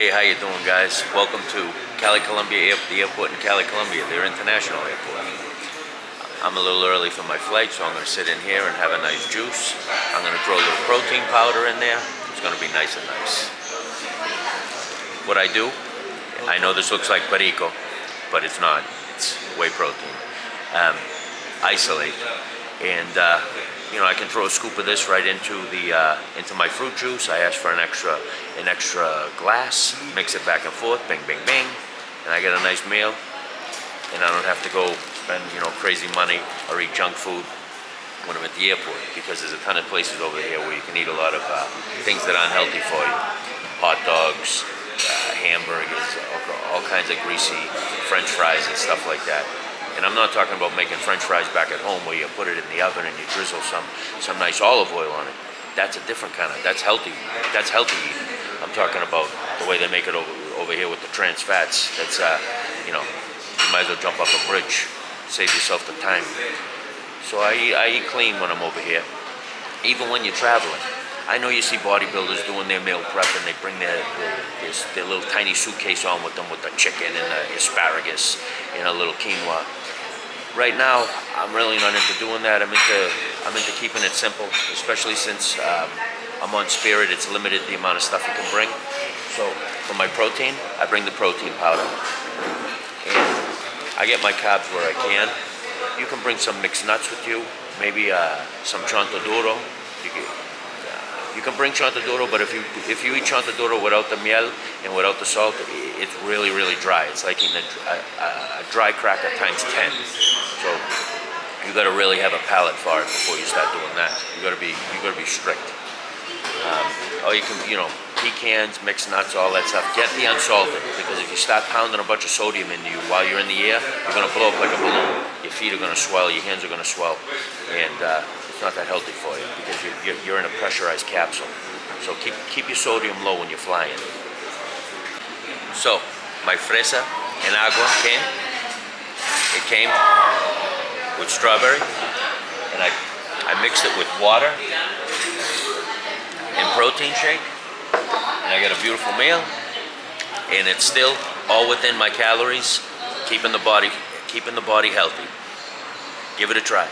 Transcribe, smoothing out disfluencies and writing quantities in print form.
Hey, how you doing, guys? Welcome to Cali Columbia the airport in Cali Columbia, their international airport. I'm a little early for my flight, so I'm going to sit in here and have a nice juice. I'm going to throw a little protein powder in there. It's going to be nice and nice. What I do, I know this looks like perico, but it's not. It's whey protein. Isolate, and I can throw a scoop of this right into my fruit juice. I ask for an extra glass, mix it back and forth, bing, bing, bing, and I get a nice meal. And I don't have to go spend crazy money or eat junk food when I'm at the airport, because there's a ton of places over here where you can eat a lot of things that aren't healthy for you. Hot dogs, hamburgers, all kinds of greasy French fries and stuff like that. And I'm not talking about making French fries back at home where you put it in the oven and you drizzle some nice olive oil on it. That's a different kind of, that's healthy eating. I'm talking about the way they make it over here with the trans fats. That's, you might as well jump off a bridge, save yourself the time. So I eat clean when I'm over here, even when you're traveling. I know you see bodybuilders doing their meal prep and they bring their little tiny suitcase on with them with the chicken and the asparagus and a little quinoa. Right now, I'm really not into doing that. I'm into keeping it simple, especially since I'm on Spirit. It's limited the amount of stuff you can bring. So for my protein, I bring the protein powder, and I get my carbs where I can. You can bring some mixed nuts with you, maybe some chontaduro. You can bring chontaduro, but if you eat chontaduro without the miel and without the salt, it's really, really dry. It's like eating a dry cracker times 10. So you got to really have a palate for it before you start doing that. You got to be strict. Or you can, pecans, mixed nuts, all that stuff. Get the unsalted, because if you start pounding a bunch of sodium into you while you're in the air, you're going to blow up like a balloon. Your feet are going to swell, your hands are going to swell, and it's not that healthy for you, because you're in a pressurized capsule. So keep your sodium low when you're flying. So my fresa en agua came. It came with strawberry, and I mixed it with water and protein shake, and I got a beautiful meal, and it's still all within my calories, keeping the body healthy. Give it a try.